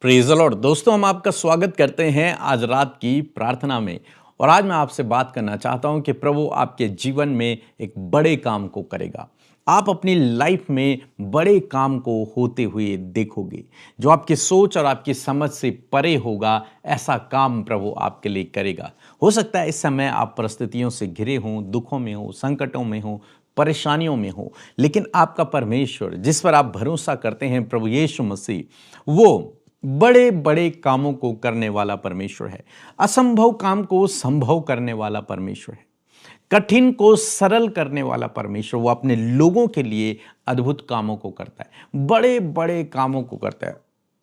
Praise the Lord. दोस्तों, हम आपका स्वागत करते हैं आज रात की प्रार्थना में। और आज मैं आपसे बात करना चाहता हूं कि प्रभु आपके जीवन में एक बड़े काम को करेगा। आप अपनी लाइफ में बड़े काम को होते हुए देखोगे, जो आपकी सोच और आपकी समझ से परे होगा। ऐसा काम प्रभु आपके लिए करेगा। हो सकता है इस समय आप परिस्थितियों से घिरे हों, दुखों में हो, संकटों में हो, परेशानियों में हो, लेकिन आपका परमेश्वर जिस पर आप भरोसा करते हैं, प्रभु यीशु मसीह, वो बड़े बड़े कामों को करने वाला परमेश्वर है। असंभव काम को संभव करने वाला परमेश्वर है। कठिन को सरल करने वाला परमेश्वर, वो अपने लोगों के लिए अद्भुत कामों को करता है, बड़े बड़े कामों को करता है।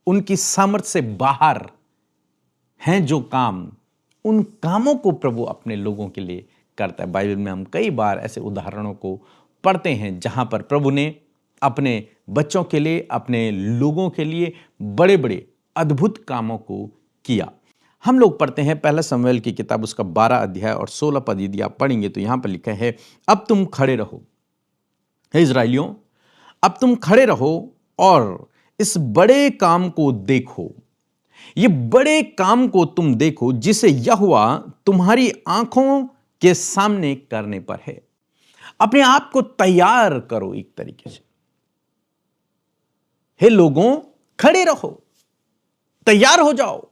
उनकी सामर्थ्य से बाहर हैं जो काम, उन कामों को प्रभु अपने लोगों के लिए करता है। बाइबल में हम कई बार ऐसे उदाहरणों को पढ़ते हैं जहां पर प्रभु ने अपने बच्चों के लिए, अपने लोगों के लिए बड़े बड़े अद्भुत कामों को किया। हम लोग पढ़ते हैं पहला शमूएल की किताब, उसका 12 अध्याय और 16 पद यदि आप पढ़ेंगे तो यहां पर लिखा है, अब तुम खड़े रहो हे इस्राएलियों, अब तुम खड़े रहो और इस बड़े काम को देखो। ये बड़े काम को तुम देखो जिसे यहोवा तुम्हारी आंखों के सामने करने पर है। अपने आप को तैयार करो एक तरीके से। हे लोगों, खड़े रहो, तैयार हो जाओ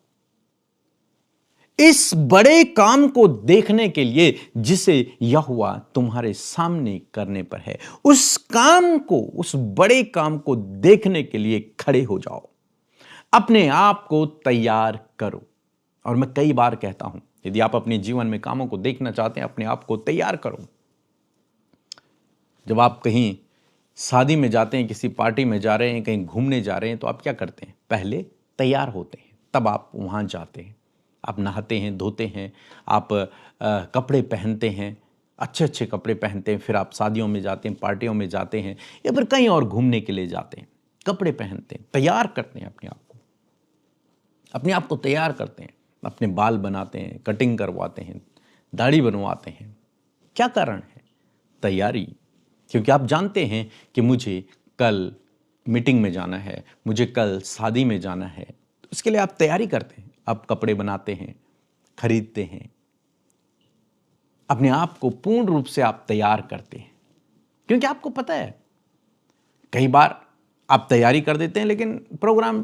इस बड़े काम को देखने के लिए जिसे यहोवा तुम्हारे सामने करने पर है। उस काम को, उस बड़े काम को देखने के लिए खड़े हो जाओ, अपने आप को तैयार करो। और मैं कई बार कहता हूं, यदि आप अपने जीवन में कामों को देखना चाहते हैं, अपने आप को तैयार करो। जब आप कहीं शादी में जाते हैं, किसी पार्टी में जा रहे हैं, कहीं घूमने जा रहे हैं, तो आप क्या करते हैं? पहले तैयार होते हैं, तब आप वहां जाते हैं। आप नहाते हैं, धोते हैं, आप कपड़े पहनते हैं, अच्छे अच्छे कपड़े पहनते हैं, फिर आप शादियों में जाते हैं, पार्टियों में जाते हैं, या फिर कहीं और घूमने के लिए जाते हैं। कपड़े पहनते हैं, तैयार करते हैं अपने आप को तैयार करते हैं, अपने बाल बनाते हैं, कटिंग करवाते हैं, दाढ़ी बनवाते हैं। क्या कारण है? तैयारी। क्योंकि आप जानते हैं कि मुझे कल मीटिंग में जाना है, मुझे कल शादी में जाना है, तो इसके लिए आप तैयारी करते हैं। आप कपड़े बनाते हैं, खरीदते हैं, अपने आप को पूर्ण रूप से आप तैयार करते हैं। क्योंकि आपको पता है, कई बार आप तैयारी कर देते हैं लेकिन प्रोग्राम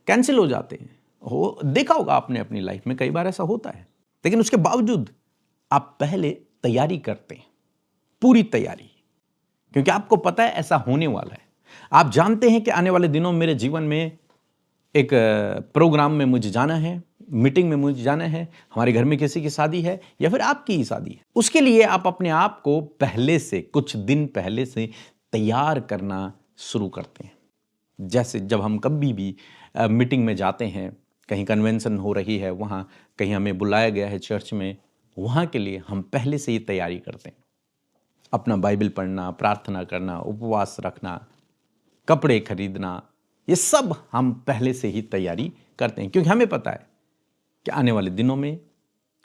कैंसिल हो जाते हैं। देखा होगा आपने अपनी लाइफ में, कई बार ऐसा होता है। लेकिन उसके बावजूद आप पहले तैयारी करते हैं, पूरी तैयारी, क्योंकि आपको पता है ऐसा होने वाला है। आप जानते हैं कि आने वाले दिनों में मेरे जीवन में एक प्रोग्राम में मुझे जाना है, मीटिंग में मुझे जाना है, हमारे घर में किसी की शादी है या फिर आपकी ही शादी है। उसके लिए आप अपने आप को पहले से, कुछ दिन पहले से तैयार करना शुरू करते हैं। जैसे जब हम कभी भी मीटिंग में जाते हैं, कहीं कन्वेंशन हो रही है, वहाँ कहीं हमें बुलाया गया है चर्च में, वहाँ के लिए हम पहले से ही तैयारी करते हैं। अपना बाइबल पढ़ना, प्रार्थना करना, उपवास रखना, कपड़े खरीदना, ये सब हम पहले से ही तैयारी करते हैं। क्योंकि हमें पता है कि आने वाले दिनों में,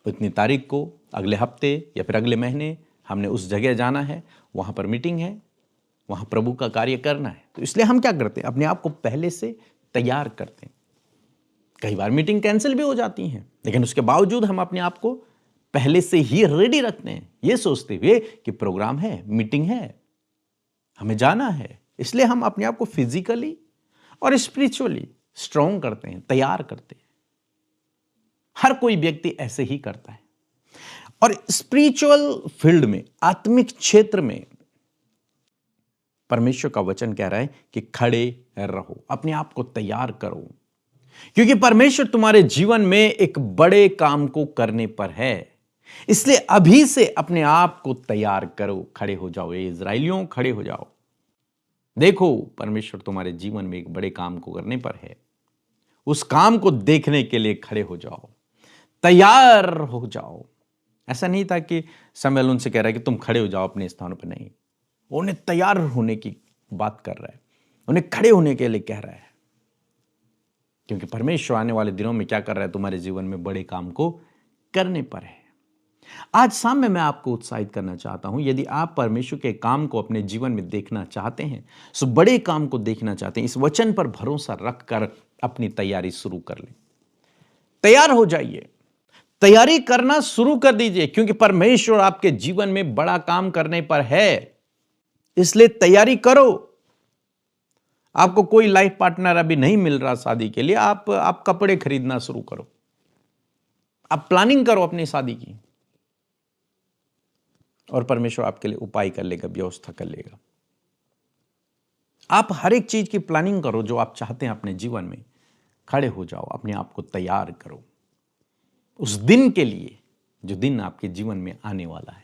इतनी तारीख को, अगले हफ्ते या फिर अगले महीने हमने उस जगह जाना है, वहाँ पर मीटिंग है, वहाँ प्रभु का कार्य करना है। तो इसलिए हम क्या करते हैं? अपने आप को पहले से तैयार करते हैं। कई बार मीटिंग कैंसिल भी हो जाती हैं, लेकिन उसके बावजूद हम अपने आप को पहले से ही रेडी रखते हैं, ये सोचते हुए कि प्रोग्राम है, मीटिंग है, हमें जाना है। इसलिए हम अपने आप को फिजिकली और स्पिरिचुअली स्ट्रांग करते हैं, तैयार करते हैं। हर कोई व्यक्ति ऐसे ही करता है। और स्पिरिचुअल फील्ड में, आत्मिक क्षेत्र में, परमेश्वर का वचन कह रहा है कि खड़े रहो, अपने आप को तैयार करो, क्योंकि परमेश्वर तुम्हारे जीवन में एक बड़े काम को करने पर है। इसलिए अभी से अपने आप को तैयार करो, खड़े हो जाओ। ये इस्राएलियों, खड़े हो जाओ। देखो, परमेश्वर तुम्हारे जीवन में एक बड़े काम को करने पर है। उस काम को देखने के लिए खड़े हो जाओ, तैयार हो जाओ। ऐसा नहीं था कि शमूएल उनसे कह रहा है कि तुम खड़े हो जाओ अपने स्थानों पर, नहीं, वो उन्हें तैयार होने की बात कर रहा है, उन्हें खड़े होने के लिए कह रहा है। क्योंकि परमेश्वर आने वाले दिनों में क्या कर रहा है? तुम्हारे जीवन में बड़े काम को करने पर है। आज शाम में मैं आपको उत्साहित करना चाहता हूं, यदि आप परमेश्वर के काम को अपने जीवन में देखना चाहते हैं, सो बड़े काम को देखना चाहते हैं, इस वचन पर भरोसा रखकर अपनी तैयारी शुरू कर लें। तैयार हो जाइए, तैयारी करना शुरू कर दीजिए, क्योंकि परमेश्वर आपके जीवन में बड़ा काम करने पर है, इसलिए तैयारी करो। आपको कोई लाइफ पार्टनर अभी नहीं मिल रहा शादी के लिए, आप कपड़े खरीदना शुरू करो, आप प्लानिंग करो अपनी शादी की, और परमेश्वर आपके लिए उपाय कर लेगा, व्यवस्था कर लेगा। आप हर एक चीज की प्लानिंग करो जो आप चाहते हैं अपने जीवन में। खड़े हो जाओ, अपने आप को तैयार करो उस दिन के लिए जो दिन आपके जीवन में आने वाला है।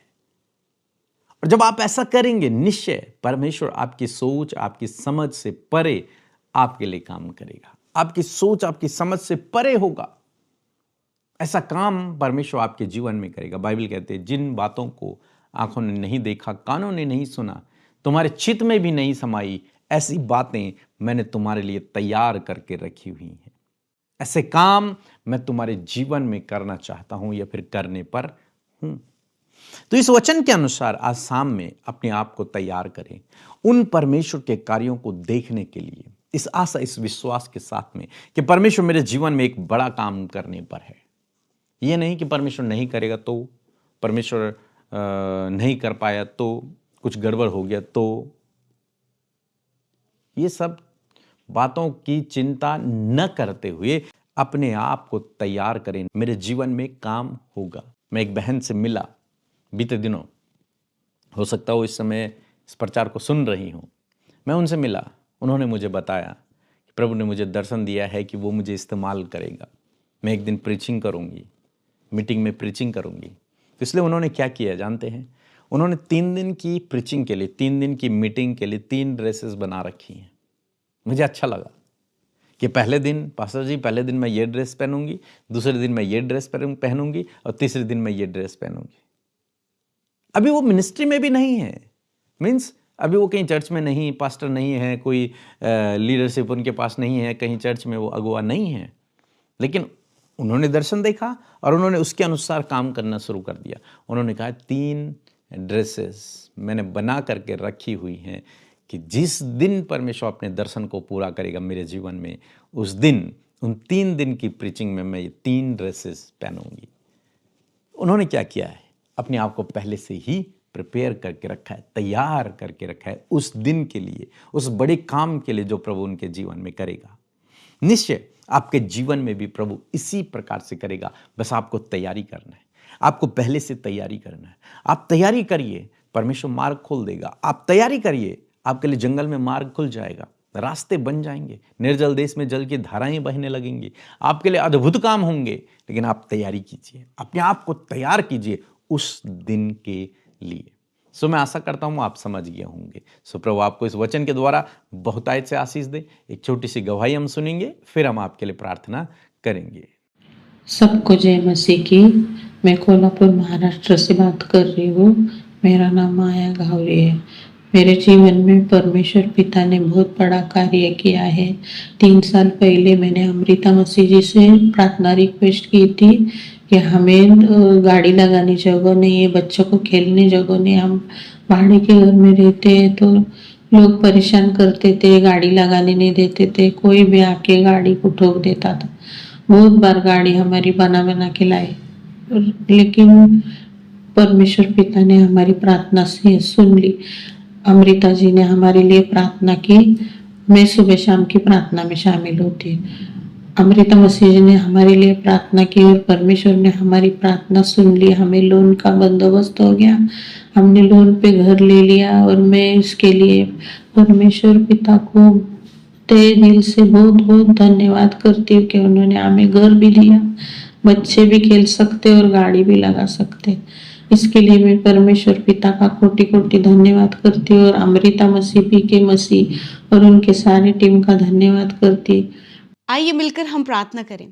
और जब आप ऐसा करेंगे, निश्चय परमेश्वर आपकी सोच, आपकी समझ से परे आपके लिए काम करेगा। आपकी सोच आपकी समझ से परे होगा, ऐसा काम परमेश्वर आपके जीवन में करेगा। बाइबल कहते हैं, जिन बातों को आंखों ने नहीं देखा, कानों ने नहीं सुना, तुम्हारे चित्त में भी नहीं समाई, ऐसी बातें मैंने तुम्हारे लिए तैयार करके रखी हुई हैं। ऐसे काम मैं तुम्हारे जीवन में करना चाहता हूं या फिर करने पर हूं। तो इस वचन के अनुसार आज शाम में अपने आप को तैयार करें उन परमेश्वर के कार्यों को देखने के लिए, इस आशा, इस विश्वास के साथ में कि परमेश्वर मेरे जीवन में एक बड़ा काम करने पर है। यह नहीं कि परमेश्वर नहीं करेगा तो, परमेश्वर नहीं कर पाया तो, कुछ गड़बड़ हो गया तो, ये सब बातों की चिंता न करते हुए अपने आप को तैयार करें। मेरे जीवन में काम होगा। मैं एक बहन से मिला बीते दिनों, हो सकता हो इस समय इस प्रचार को सुन रही हूं। मैं उनसे मिला, उन्होंने मुझे बताया कि प्रभु ने मुझे दर्शन दिया है कि वो मुझे इस्तेमाल करेगा। मैं एक दिन प्रीचिंग करूंगी, मीटिंग में प्रीचिंग करूंगी। तो इसलिए उन्होंने क्या किया जानते हैं? उन्होंने 3 दिन की प्रीचिंग के लिए, 3 दिन की मीटिंग के लिए 3 ड्रेसेस बना रखी हैं। मुझे अच्छा लगा कि पहले दिन, पास्टर जी पहले दिन मैं ये ड्रेस पहनूंगी, दूसरे दिन मैं ये ड्रेस पहनूंगी और तीसरे दिन मैं ये ड्रेस पहनूंगी। अभी वो मिनिस्ट्री में भी नहीं है, मीन्स अभी वो कहीं चर्च में नहीं, पास्टर नहीं है, कोई लीडरशिप उनके पास नहीं है, कहीं चर्च में वो अगुवा नहीं है, लेकिन उन्होंने दर्शन देखा और उन्होंने उसके अनुसार काम करना शुरू कर दिया। उन्होंने कहा 3 ड्रेसेस मैंने बना करके रखी हुई हैं कि जिस दिन परमेश्वर अपने दर्शन को पूरा करेगा मेरे जीवन में, उस दिन, उन 3 दिन की प्रीचिंग में मैं ये 3 ड्रेसेस पहनूंगी। उन्होंने क्या किया है? अपने आप को पहले से ही प्रिपेयर करके रखा है, तैयार करके रखा है उस दिन के लिए, उस बड़े काम के लिए जो प्रभु उनके जीवन में करेगा। निश्चय आपके जीवन में भी प्रभु इसी प्रकार से करेगा, बस आपको तैयारी करना है, आपको पहले से तैयारी करना है। आप तैयारी करिए, परमेश्वर मार्ग खोल देगा। आप तैयारी करिए, आपके लिए जंगल में मार्ग खुल जाएगा, रास्ते बन जाएंगे, निर्जल देश में जल की धाराएं बहने लगेंगी, आपके लिए अद्भुत काम होंगे। लेकिन आप तैयारी कीजिए, अपने आप को तैयार कीजिए उस दिन के लिए। सो मैं आशा करता हूँ आप समझ गए होंगे। सो प्रभु आपको इस वचन के द्वारा बहुतायत से आशीष दे। एक छोटी सी गवाही हम सुनेंगे, फिर हम आपके लिए प्रार्थना करेंगे। सबको जय मसीह की। मैं कोल्हापुर महाराष्ट्र से बात कर रही हूँ। मेरा नाम माया घावरे है। मेरे जीवन में परमेश्वर पिता ने बहुत बड़ा कार्य किया है। 3 साल पहले मैंने अमृता मसीह जी से प्रार्थना रिक्वेस्ट की थी कि हमें गाड़ी लगाने जगह नहीं है, बच्चों को खेलने जगह नहीं, हम भाड़े के घर में रहते हैं तो लोग परेशान करते थे, गाड़ी लगाने नहीं देते थे, कोई भी आके गाड़ी को ठोक देता था। बहुत बार गाड़ी हमारी बना के लाए, लेकिन परमेश्वर पिता ने हमारी प्रार्थना से सुन ली। अमृता जी ने हमारे लिए प्रार्थना की। मैं सुबह शाम की प्रार्थना में शामिल होती। अमृता मसीह जी ने हमारे लिए प्रार्थना की और परमेश्वर ने हमारी प्रार्थना सुन ली। हमें लोन का बंदोबस्त हो गया, हमने लोन पे घर ले लिया और मैं इसके लिए परमेश्वर पिता को तहे दिल से बहुत बहुत धन्यवाद करती हूँ कि उन्होंने हमें घर भी दिया, बच्चे भी खेल सकते और गाड़ी भी लगा सकते। इसके लिए मैं परमेश्वर पिता का कोटि कोटि धन्यवाद करती हूँ और अमृता मसीह, पीके मसीह और उनके सारे टीम का धन्यवाद करती। आइए मिलकर हम प्रार्थना करें।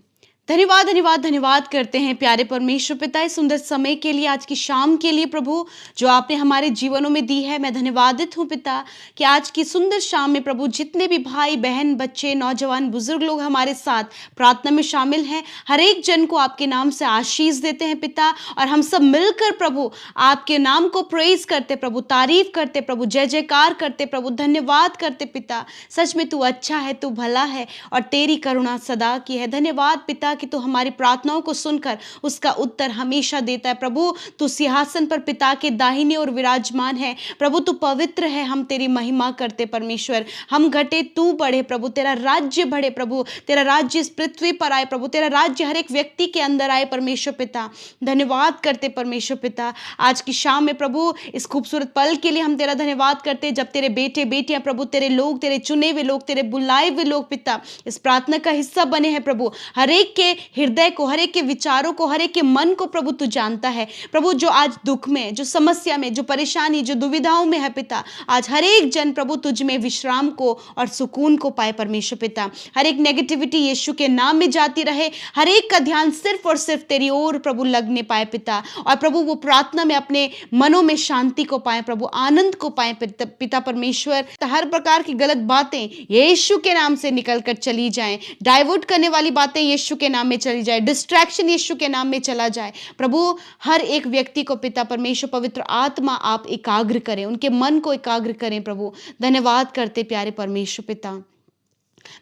धन्यवाद धन्यवाद धन्यवाद करते हैं प्यारे परमेश्वर पिता, इस सुंदर समय के लिए, आज की शाम के लिए प्रभु जो आपने हमारे जीवनों में दी है। मैं धन्यवादित हूँ पिता कि आज की सुंदर शाम में प्रभु जितने भी भाई बहन बच्चे नौजवान बुजुर्ग लोग हमारे साथ प्रार्थना में शामिल हैं, हर एक जन को आपके नाम से आशीष देते हैं पिता। और हम सब मिलकर प्रभु आपके नाम को प्रेज करते प्रभु, तारीफ करते प्रभु, जय जयकार करते प्रभु, धन्यवाद करते पिता। सच में तू अच्छा है, तू भला है और तेरी करुणा सदा की है। धन्यवाद पिता कि तू हमारी प्रार्थनाओं को सुनकर उसका उत्तर हमेशा देता है प्रभु। तू सिंहासन पर पिता के दाहिने और विराजमान है प्रभु, तू पवित्र है, हम तेरी महिमा करते परमेश्वर। हम घटे तू बढ़े प्रभु, तेरा राज्य बढ़े प्रभु, तेरा राज्य इस पृथ्वी पर आए प्रभु, तेरा राज्य हर एक व्यक्ति के अंदर आए परमेश्वर पिता। धन्यवाद करते परमेश्वर पिता आज की शाम में प्रभु, इस खूबसूरत पल के लिए हम तेरा धन्यवाद करते जब तेरे बेटे बेटियां प्रभु, तेरे लोग, तेरे चुने हुए लोग, तेरे बुलाए हुए लोग पिता इस प्रार्थना का हिस्सा बने हैं प्रभु। हर एक के हृदय को, हर एक के विचारों को, हर एक के मन को प्रभु तू जानता है प्रभु। जो आज दुख में, जो समस्या में, जो परेशानी, जो दुविधाओं में है पिता, आज हर एक जन प्रभु तुझ में विश्राम को और सुकून को पाए परमेश्वर पिता। हर एक नेगेटिविटी यीशु के नाम में जाती रहे, हर एक का ध्यान सिर्फ और सिर्फ तेरी ओर प्रभु लगने पाए पिता। और प्रभु वो प्रार्थना में अपने मनों में शांति को पाए प्रभु, आनंद को पाए पिता परमेश्वर। हर प्रकार की गलत बातें यीशु के नाम से निकल कर चली जाएं, डाइवर्ट करने वाली बातें यीशु के नाम में चली जाए, डिस्ट्रैक्शन यीशु के नाम में चला जाए प्रभु। हर एक व्यक्ति को पिता परमेश्वर पवित्र आत्मा आप एकाग्र करें, उनके मन को एकाग्र करें प्रभु। धन्यवाद करते प्यारे परमेश्वर पिता।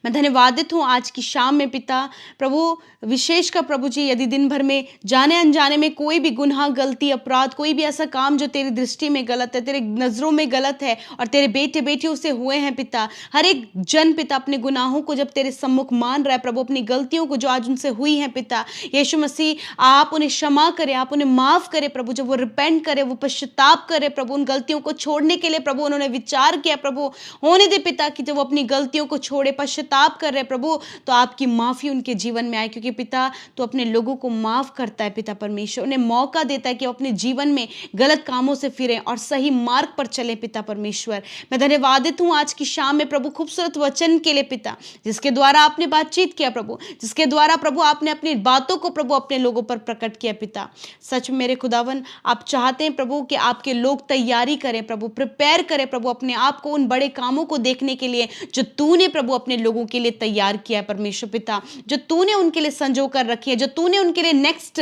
मैं धन्यवादित हूँ आज की शाम में पिता प्रभु, विशेष का प्रभु जी, यदि दिन भर में जाने अनजाने में कोई भी गुनाह, गलती, अपराध, कोई भी ऐसा काम जो तेरी दृष्टि में गलत है, तेरे नज़रों में गलत है और तेरे बेटे बेटियों से हुए हैं पिता, हर एक जन पिता अपने गुनाहों को जब तेरे सम्मुख मान रहा है प्रभु, अपनी गलतियों को जो आज उनसे हुई हैं पिता यीशु मसीह, आप उन्हें क्षमा करें, आप उन्हें माफ़ करें प्रभु। जब वो रिपेंट करे, वो पश्चाताप करे प्रभु, उन गलतियों को छोड़ने के लिए प्रभु उन्होंने विचार किया प्रभु, होने दे पिता कि जब वो अपनी गलतियों को छोड़े, पश्चाताप कर रहे प्रभु, तो आपकी माफ़ी उनके जीवन में आए। क्योंकि पिता तो अपने लोगों को माफ़ करता है पिता परमेश्वर, उन्हें मौका देता है कि वो अपने जीवन में गलत कामों से फिरें और सही मार्ग पर चलें पिता परमेश्वर। मैं धन्यवादित हूँ आज की शाम में प्रभु खूबसूरत वचन के लिए पिता, जिसके द्वारा आपने बातचीत किया प्रभु, जिसके द्वारा प्रभु आपने अपनी बातों को प्रभु अपने लोगों पर प्रकट किया पिता। सच में मेरे खुदावन, आप चाहते हैं प्रभु कि आपके लोग तैयारी करें प्रभु, प्रिपेयर करें प्रभु अपने आप को उन बड़े कामों को देखने के लिए जो तूने प्रभु अपने लोगों के लिए तैयार किया है परमेश्वर पिता, जो तूने उनके लिए संजो कर रखी है, जो तूने उनके लिए नेक्स्ट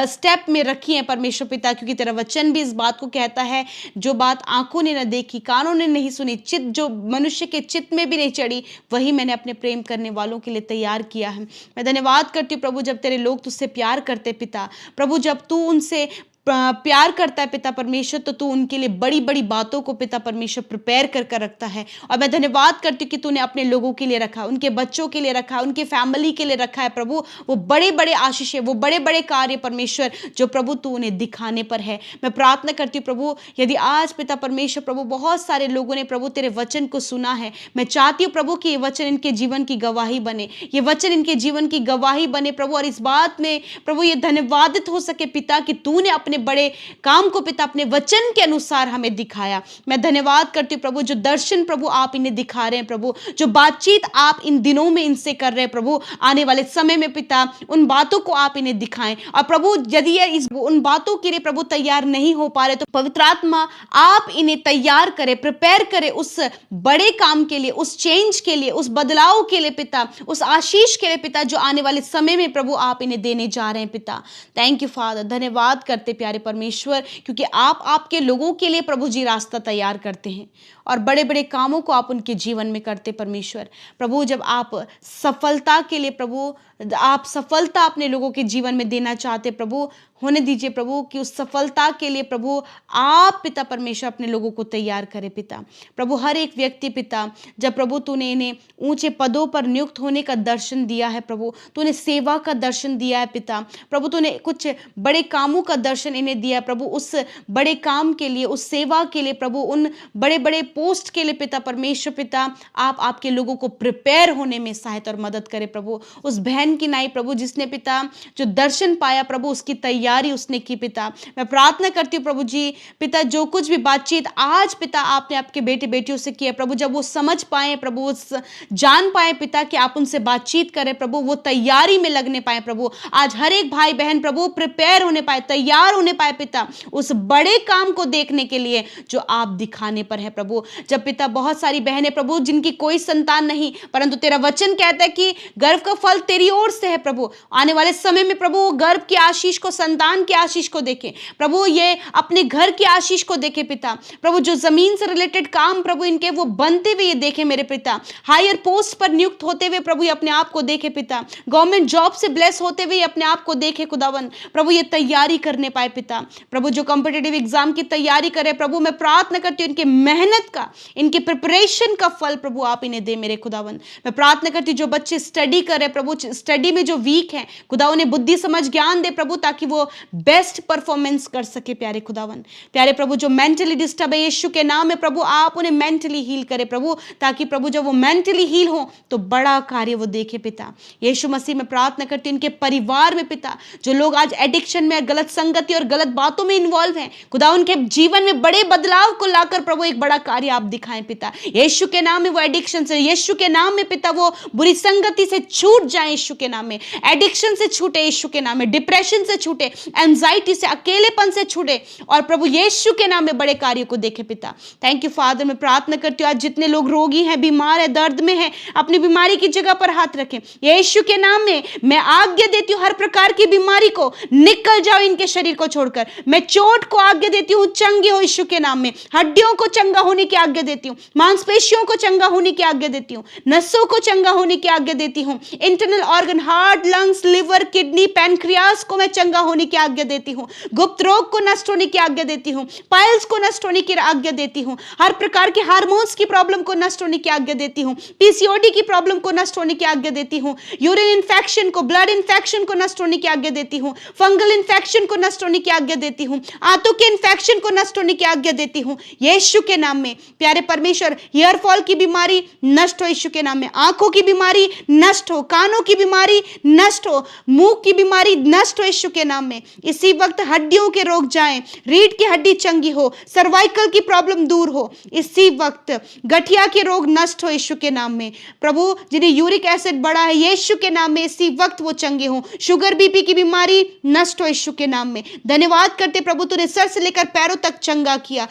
स्टेप में रखी है परमेश्वर पिता। क्योंकि तेरा वचन भी इस बात को कहता है, जो बात आंखों ने न देखी, कानों ने नहीं सुनी, चित्त जो मनुष्य के चित्त में भी नहीं चढ़ी, वही मैंने अपने प्रेम करने वालों के लिए तैयार किया है। मैं धन्यवाद करती हूँ प्रभु, जब तेरे लोग तुझसे प्यार करते पिता प्रभु, जब तू उनसे प्यार करता है पिता परमेश्वर, तो तू उनके लिए बड़ी बड़ी बातों को पिता परमेश्वर प्रिपेयर कर रखता है। और मैं धन्यवाद करती हूँ कि तूने अपने लोगों के लिए रखा, उनके बच्चों के लिए रखा, उनके फैमिली के लिए रखा है प्रभु। वो बड़े बड़े आशीष है, वो बड़े बड़े कार्य परमेश्वर जो प्रभु तू उन्हें दिखाने पर है। मैं प्रार्थना करती हूँ प्रभु, यदि आज पिता परमेश्वर प्रभु बहुत सारे लोगों ने प्रभु तेरे वचन को सुना है, मैं चाहती हूँ प्रभु कि ये वचन इनके जीवन की गवाही बने, ये वचन इनके जीवन की गवाही बने प्रभु। और इस बात में प्रभु ये धन्यवादित हो सके पिता कि तूने अपने बड़े काम को पिता अपने वचन के अनुसार हमें दिखाया। मैं धन्यवाद करती हूँ प्रभु, जो दर्शन प्रभु आप इन्हें दिखा रहे हैं प्रभु, जो बातचीत आप इन दिनों में इनसे कर रहे हैं प्रभु, आने वाले समय में पिता उन बातों को आप इन्हें दिखाएं। और प्रभु यदि ये उन बातों के लिए प्रभु तैयार नहीं हो पा रहे, तो पवित्र आत्मा आप इन्हें तैयार करें, प्रिपेयर करें उस बड़े काम के लिए, उस चेंज के लिए, उस बदलाव के लिए पिता, उस आशीष के लिए पिता, जो आने वाले समय में प्रभु आप इन्हें देने जा रहे हैं पिता। थैंक यू फादर, धन्यवाद करते प्यारे परमेश्वर, क्योंकि आप आपके लोगों के लिए प्रभु जी रास्ता तैयार करते हैं और बड़े बड़े कामों को आप उनके जीवन में करते परमेश्वर। प्रभु जब आप सफलता के लिए प्रभु, आप सफलता अपने लोगों के जीवन में देना चाहते प्रभु, होने दीजिए प्रभु कि उस सफलता के लिए प्रभु आप पिता परमेश्वर अपने लोगों को तैयार करें पिता। प्रभु हर एक व्यक्ति पिता, जब प्रभु तूने इन्हें ऊंचे पदों पर नियुक्त होने का दर्शन दिया है प्रभु, तूने सेवा का दर्शन दिया है पिता प्रभु, तूने कुछ बड़े कामों का दर्शन इन्हें दिया है प्रभु, उस बड़े काम के लिए, उस सेवा के लिए प्रभु, उन बड़े बड़े पोस्ट के लिए पिता परमेश्वर पिता आप आपके लोगों को प्रिपेयर होने में सहायता और मदद करें प्रभु। उस बहन की नाई प्रभु जिसने पिता जो दर्शन पाया प्रभु उसकी तैयारी उसने की पिता। मैं प्रार्थना करती हूँ प्रभु जी पिता जो कुछ भी बातचीत आज पिता आपने आपके बेटे बेटियों से किया प्रभु, जब वो समझ पाए प्रभु, वो जान पाए पिता कि आप उनसे बातचीत करें प्रभु, वो तैयारी में लगने पाए प्रभु। आज हर एक भाई बहन प्रभु प्रिपेयर होने पाए, तैयार होने पाए पिता उस बड़े काम को देखने के लिए जो आप दिखाने पर है प्रभु। जब पिता बहुत सारी बहनें प्रभु जिनकी कोई संतान नहीं, परंतु तेरा वचन कहता है कि गर्भ का फल तेरी ओर से है प्रभु, आने वाले समय में प्रभु वो गर्भ की आशीष को, संतान की आशीष को देखे प्रभु, ये अपने घर की आशीष को देखे पिता प्रभु, जो जमीन से रिलेटेड काम प्रभु इनके वो बनते हुए ये देखे मेरे पिता, हायर पोस्ट पर नियुक्त होते हुए प्रभु ये अपने आप को देखे पिता, गवर्नमेंट जॉब से ब्लेस होते हुए अपने आप को देखे खुदावन प्रभु, ये तैयारी करने पाए पिता प्रभु, जो कॉम्पिटिटिव एग्जाम की तैयारी करे प्रभु, मैं प्रार्थना करती हूँ इनके मेहनत का, इनके प्रिपरेशन का फल प्रभु आप इन्हें दे मेरे खुदावन। मैं प्रार्थना करती हूँ जो बच्चे स्टडी करे प्रभु, स्टडी में जो वीक है खुदा उन्हें बुद्धि समझ ज्ञान दे प्रभु, ताकि वो बेस्ट परफॉर्मेंस कर सके प्यारे खुदावन। प्यारे प्रभु जो मेंटली डिस्टर्ब है यीशु के नाम में प्रभु आप उन्हें मेंटली हील करे प्रभु, ताकि प्रभु जब वो मेंटली हील हो तो बड़ा कार्य वो देखे पिता। यीशु मसीह में प्रार्थना करती हूँ इनके परिवार में पिता जो लोग आज एडिक्शन में, गलत संगति और गलत बातों में इन्वॉल्व हैं खुदा, उनके जीवन में बड़े बदलाव को लाकर प्रभु एक बड़ा कार्य आप दिखाएं पिता। यीशु के नाम में वो एडिक्शन से, यीशु के नाम में पिता वो बुरी संगति से छूट जाए यीशु के नाम में, एडिक्शन से छूटे यीशु के नाम में, डिप्रेशन से छूटे, एंजाइटी से, अकेलेपन से छूटे और प्रभु यीशु के नाम में बड़े कार्यों को देखे पिता। Thank you father. मैं प्रार्थना करती हूँ आज जितने लोग रोगी हैं, बीमार है, दर्द में है, अपनी बीमारी की जगह पर हाथ रखें यीशु के नाम में। मैं आज्ञा देती हूँ हर प्रकार की बीमारी को निकल जाओ इनके शरीर को छोड़कर। मैं चोट को आज्ञा देती हूँ चंगे हो यीशु के नाम में, हड्डियों को चंगा होने की आज्ञा देती हूँ, मांसपेशियों को चंगा होने की आज्ञा देती हूँ, नसों को चंगा होने की आज्ञा देती हूँ, internal organ, heart, lungs, liver, kidney, pancreas को मैं चंगा होने की आज्ञा देती हूँ, गुप्त रोग को नष्ट होने की आज्ञा देती हूँ, पाइल्स को नष्ट होने की आज्ञा देती हूँ, हर प्रकार के हार्मोन्स की प्रॉब्लम को नष्ट होने की आज्ञा देती हूँ, पीसीओडी की प्रॉब्लम को नष्ट होने की आज्ञा देती हूँ, यूरिन इन्फेक्शन को, ब्लड इन्फेक्शन को नष्ट होने की आज्ञा देती हूँ, फंगल इन्फेक्शन को नष्ट होने की आज्ञा देती हूँ, आंतों के इन्फेक्शन को नष्ट होने की आज्ञा देती हूँ यीशु के नाम में। प्यारे परमेश्वर हेयर फॉल की बीमारी नष्ट हो यीशु के नाम में, आंखों की बीमारी नष्ट हो, कानों की बीमारी नष्ट हो, मुंह की बीमारी नष्ट हो यीशु के नाम में। इसी वक्त हड्डियों के रोग जाएं, रीढ़ की हड्डी चंगी हो, सर्वाइकल की प्रॉब्लम दूर हो, इसी वक्त गठिया के रोग नष्ट हो यीशु के नाम में। प्रभु जिन्हें यूरिक एसिड बढ़ा है यीशु के नाम में इसी वक्त वो चंगे हो, शुगर बीपी की बीमारी नष्ट हो यीशु के नाम में। धन्यवाद करते प्रभु तूने सर से लेकर पैरों तक चंगा किया,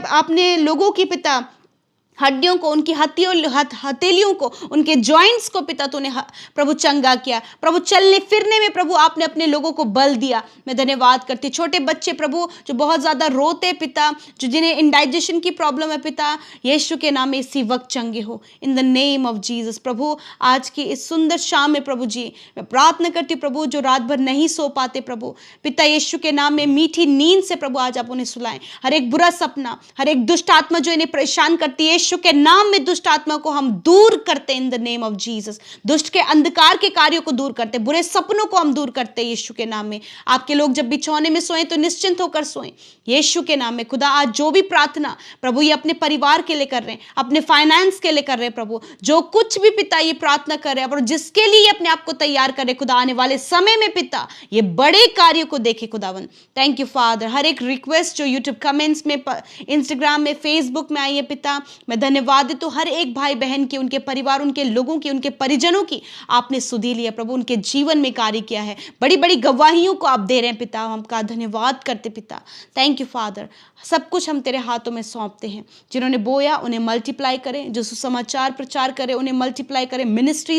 आपने लोगों की पिता हड्डियों को, उनकी हथेलियों को, उनके जॉइंट्स को पिता तूने प्रभु चंगा किया। प्रभु चलने फिरने में प्रभु आपने अपने लोगों को बल दिया। मैं धन्यवाद करती। छोटे बच्चे प्रभु जो बहुत ज़्यादा रोते पिता, जो जिन्हें इंडाइजेशन की प्रॉब्लम है पिता, यीशु के नाम में इसी वक्त चंगे हो in the name of Jesus. प्रभु आज की इस सुंदर शाम में प्रभु जी मैं प्रार्थना करती प्रभु जो रात भर नहीं सो पाते प्रभु पिता यीशु के नाम में मीठी नींद से प्रभु आज आप उन्हें सुलाएं। हर एक बुरा सपना, हर एक दुष्ट आत्मा जो इन्हें परेशान करती है यीशु के नाम में दुष्ट आत्मा को हम दूर करते इन द नेम ऑफ जीसस। दुष्ट के अंधकार के कार्यों को दूर करते, बुरे सपनों को हम दूर करते यीशु के नाम में। आपके लोग जब बिछौने में सोएं तो निश्चिंत होकर सोएं यीशु के नाम में। खुदा आज जो भी प्रार्थना प्रभु ये अपने परिवार के लिए कर रहे हैं, अपने फाइनेंस के लिए कर रहे हैं प्रभु, जो कुछ भी पिता ये प्रार्थना कर रहे हैं और जिसके लिए अपने आप को तैयार कर रहे खुदा, आने वाले समय में पिता ये बड़े कार्यों को देखे खुदावन। Thank you father. हर एक रिक्वेस्ट जो यूट्यूब कमेंट्स में, इंस्टाग्राम में, फेसबुक में आई है पिता, मैं धन्यवाद देता हूं। हर एक भाई बहन की, उनके परिवार, उनके लोगों की, उनके परिजनों की आपने सुधी लिया प्रभु, उनके जीवन में कार्य किया है, बड़ी बड़ी गवाहियों को आप दे रहे हैं पिता, हम आपका धन्यवाद करते पिता। Thank you father. सब कुछ हम तेरे हाथों में सौंपते हैं। जिन्होंने बोया उन्हें मल्टीप्लाई करें, जो सुसमाचार प्रचार करे उन्हें मल्टीप्लाई करें, मिनिस्ट्रीज